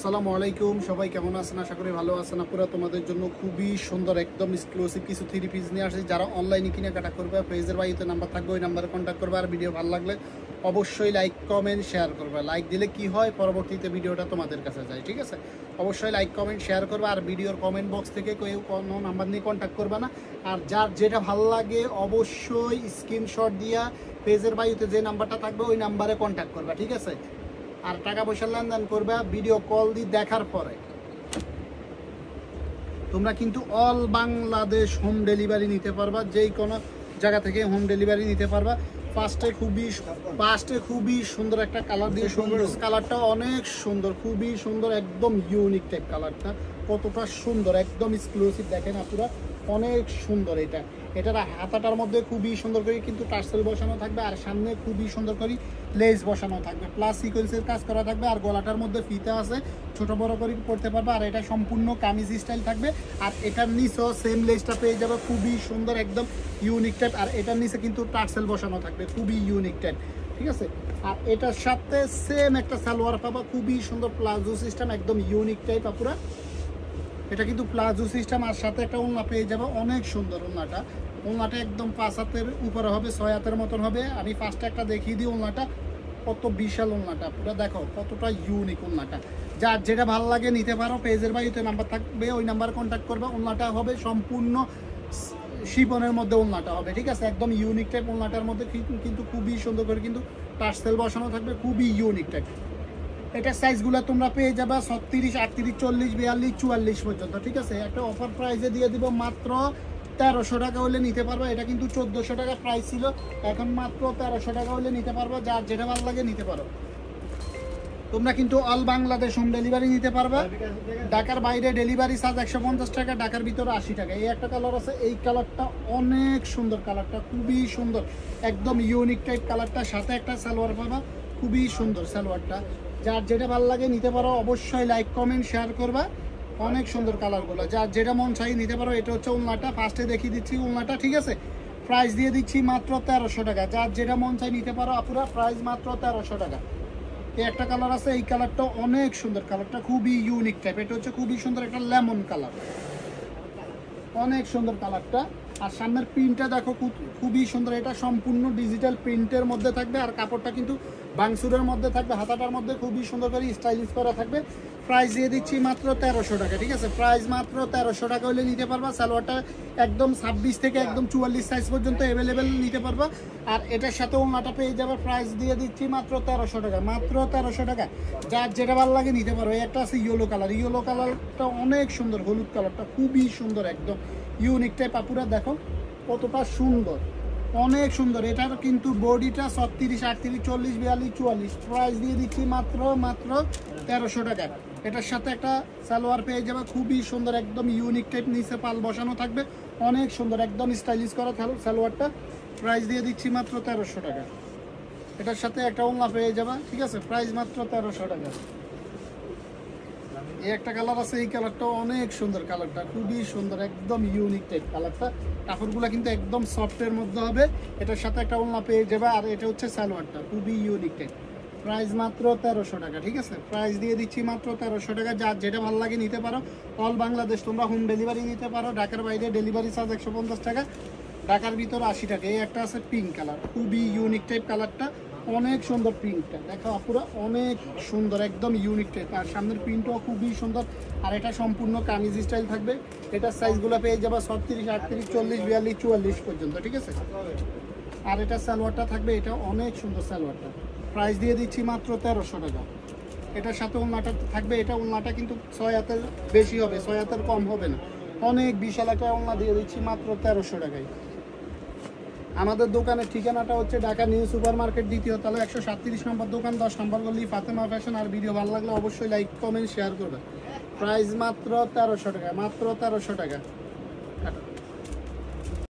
আসসালামু আলাইকুম, সবাই কেমন আছেন? আশা করি ভালো আছেন। আপুরা তোমাদের জন্য খুবই সুন্দর একদম এক্সক্লুসিভ কিছু থ্রি পিস নিয়ে আসছি। যারা অনলাইনে কেনাকাটা করবে পেজের বাড়িতে নাম্বার থাকবে, ওই নাম্বারে কন্ট্যাক্ট করবে। আর ভিডিও ভালো লাগলে অবশ্যই লাইক কমেন্ট শেয়ার করবে। লাইক দিলে কি হয়, পরবর্তীতে ভিডিওটা তোমাদের কাছে যায়, ঠিক আছে? অবশ্যই লাইক কমেন্ট শেয়ার করবে। আর ভিডিওর কমেন্ট বক্স থেকে কেউ কোনো নাম্বার নিয়ে কন্ট্যাক্ট করবে না। আর যার যেটা ভালো লাগে অবশ্যই স্ক্রিনশট দিয়া পেজের বাড়িতে যে নাম্বারটা থাকবে ওই নাম্বারে কন্ট্যাক্ট করবে, ঠিক আছে? আর টাকা পয়সা লেনদেন করবে ভিডিও কল দিয়ে দেখার পরে। তোমরা কিন্তু অল বাংলাদেশ হোম ডেলিভারি নিতে পারবা, যেই কোনো জায়গা থেকে হোম ডেলিভারি নিতে পারবা। ফার্স্টে খুবই সুন্দর একটা কালার দিয়ে, সুন্দর কালারটা অনেক সুন্দর, খুবই সুন্দর, একদম ইউনিক টাইপ কালারটা। কতটা সুন্দর, একদম এক্সক্লুসিভ। দেখেন আপনারা, অনেক সুন্দর। এটার হাতাটার মধ্যে খুবই সুন্দর করে কিন্তু টার্সেল বসানো থাকবে, আর সামনে খুবই সুন্দর করে লেস বসানো থাকবে, প্লাস সিকোয়েন্সের কাজ করা থাকবে। আর গলাটার মধ্যে ফিতা আছে, ছোট বড় করে পড়তে পারবে। আর এটা সম্পূর্ণ কামিজ স্টাইল থাকবে। আর এটার নিচেও সেম লেসটা পেয়ে যাবে, খুবই সুন্দর, একদম ইউনিক টাইপ। আর এটার নিচে কিন্তু টার্সেল বসানো থাকবে, খুবই ইউনিক টাইপ, ঠিক আছে? আর এটার সাথে সেম একটা সালোয়ার পাবা, খুবই সুন্দর প্লাজো সিস্টেম, একদম ইউনিক টাইপ। আপুরা এটা কিন্তু প্লাজো সিস্টেম, আর সাথে একটা ওড়না পেয়ে যাবে, অনেক সুন্দর ওড়নাটা একদম 5 হাতের উপরে হবে, 6 হাতের মতন হবে। আমি ফার্স্টে একটা দেখিয়ে দিই ওড়নাটা, কত বিশাল ওড়নাটা। পুরো দেখো কতটা ইউনিক ওড়নাটা। যার যেটা ভালো লাগে নিতে পারো, পেজের বাড়িতে নাম্বার থাকবে, ওই নাম্বারে কন্ট্যাক্ট করবে। ওড়নাটা হবে সম্পূর্ণ শিপনের মধ্যে ওড়নাটা হবে, ঠিক আছে? একদম ইউনিক টাইপ। ওড়নাটার মধ্যে কিন্তু খুবই সুন্দর করে কিন্তু টার্সেল বসানো থাকবে, খুবই ইউনিক টাইপ। এটার সাইজগুলো তোমরা পেয়ে যাবে 36, 38, 40, 42, 44 পর্যন্ত, ঠিক আছে? একটা অফার প্রাইসে দিয়ে দিব, মাত্র 1300 টাকা হলে নিতে পারবা। এটা কিন্তু 1400 টাকা প্রাইস ছিল, এখন মাত্র 1300 টাকা হলে নিতে পারবা। যার যেটা ভালো লাগে নিতে পারো। তোমরা কিন্তু অল বাংলাদেশ হোম ডেলিভারি নিতে পারবা। ঢাকার বাইরে ডেলিভারি চার্জ 150 টাকা, ঢাকার ভিতরে 80 টাকা। এই একটা কালার আছে, এই কালারটা অনেক সুন্দর, কালারটা খুবই সুন্দর, একদম ইউনিক টাইপ কালারটা। সাথে একটা সালোয়ার পাবা, খুবই সুন্দর সালোয়ারটা। যার যেটা ভালো লাগে নিতে পারো, অবশ্যই লাইক কমেন্ট শেয়ার করবা। অনেক সুন্দর কালারগুলো, যার যেটা মন চাই নিতে পারো। এটা হচ্ছে ওড়নাটা, ফার্স্টে দেখিয়ে দিচ্ছি ওড়নাটা, ঠিক আছে? প্রাইস দিয়ে দিচ্ছি মাত্র 1300 টাকা। যার যেটা মন চাই নিতে পারো আপুরা, প্রাইস মাত্র 1300 টাকা। এই একটা কালার আছে, এই কালারটা অনেক সুন্দর, কালারটা খুবই ইউনিক টাইপ। এটা হচ্ছে খুবই সুন্দর একটা লেমন কালার, অনেক সুন্দর কালারটা। আর সামনের প্রিন্টটা দেখো, খুবই সুন্দর। এটা সম্পূর্ণ ডিজিটাল প্রিন্টের মধ্যে থাকবে, আর কাপড়টা কিন্তু বাংসুরের মধ্যে থাকবে। হাতাটার মধ্যে খুবই সুন্দর করে স্টাইলিশ করা থাকবে। প্রাইস দিয়ে দিচ্ছি মাত্র 1300 টাকা, ঠিক আছে? প্রাইস মাত্র 1300 টাকা হলে নিতে পারবা। সালোয়ারটা একদম 26 থেকে একদম 44 সাইজ পর্যন্ত অ্যাভেলেবেল নিতে পারবা। আর এটার সাথে ওড়নাটা পেয়ে যাবে। প্রাইস দিয়ে দিচ্ছি মাত্র 1300 টাকা, মাত্র 1300 টাকা। যার যেটা ভালো লাগে নিতে পারো। একটা আছে ইয়েলো কালার, ইয়েলো কালারটা অনেক সুন্দর, হলুদ কালারটা খুবই সুন্দর, একদম ইউনিক টাইপ। আপুরা দেখো কতটা সুন্দর, অনেক সুন্দর। এটার কিন্তু বডিটা 36, 38, 40, 42, 44। প্রাইস দিয়ে দিচ্ছি মাত্র 1300 টাকা। এটার সাথে একটা সালোয়ার পেয়ে যাবে, খুবই সুন্দর, একদম ইউনিক টাইপ। নিচে পাল বসানো থাকবে, অনেক সুন্দর, একদম স্টাইলিশ করা সালোয়ারটা। প্রাইস দিয়ে দিচ্ছি মাত্র 1300 টাকা। এটার সাথে একটা ওড়না পেয়ে যাবে, ঠিক আছে? প্রাইস মাত্র 1300 টাকা। এই একটা কালার আছে, এই কালারটা অনেক সুন্দর, কালারটা খুবই সুন্দর, একদম ইউনিক টাইপ কালারটা। কাপড়গুলো কিন্তু একদম সফটের মধ্যে হবে। এটার সাথে একটা ওড়না পেয়ে যাবে। আর এটা হচ্ছে সালোয়ারটা, খুবই ইউনিক টাইপ। প্রাইস মাত্র 1300 টাকা, ঠিক আছে? প্রাইস দিয়ে দিচ্ছি মাত্র 1300 টাকা। যার যেটা ভালো লাগে নিতে পারো। অল বাংলাদেশ তোমরা হোম ডেলিভারি নিতে পারো। ঢাকার বাইরে ডেলিভারি চার্জ 150 টাকা, ঢাকার ভিতরে 80 টাকা। এই একটা আছে পিঙ্ক কালার, খুবই ইউনিক টাইপ কালারটা, অনেক সুন্দর প্রিন্টটা। দেখো আপুরা, অনেক সুন্দর, একদম ইউনিক টাইপ। আর সামনের প্রিন্টটাও খুবই সুন্দর। আর এটা সম্পূর্ণ কামিজ স্টাইল থাকবে। এটার সাইজগুলো পেয়ে যাবে 36, 38, 40, 42, 44 পর্যন্ত, ঠিক আছে? আর এটা সালোয়ারটা থাকবে, এটা অনেক সুন্দর সালোয়ারটা। প্রাইস দিয়ে দিচ্ছি মাত্র 1300 টাকা। এটার সাথে ওড়নাটা থাকবে। এটা ওড়নাটা কিন্তু 6 হাতের বেশি হবে, 6 হাতের কম হবে না। অনেক বিশাল একটা ওড়না দিয়ে দিচ্ছি মাত্র 1300 টাকায়। আমাদের দোকানের ঠিকানাটা হচ্ছে ঢাকা নিউ সুপার মার্কেট, দ্বিতীয় তলা, 137 নম্বর দোকান, 10 নম্বর গলি, ফাতেমা ফ্যাশন। আর ভিডিও ভালো লাগলে অবশ্যই লাইক কমেন্ট শেয়ার করবে। প্রাইস মাত্র 1300 টাকা, মাত্র 1300 টাকা।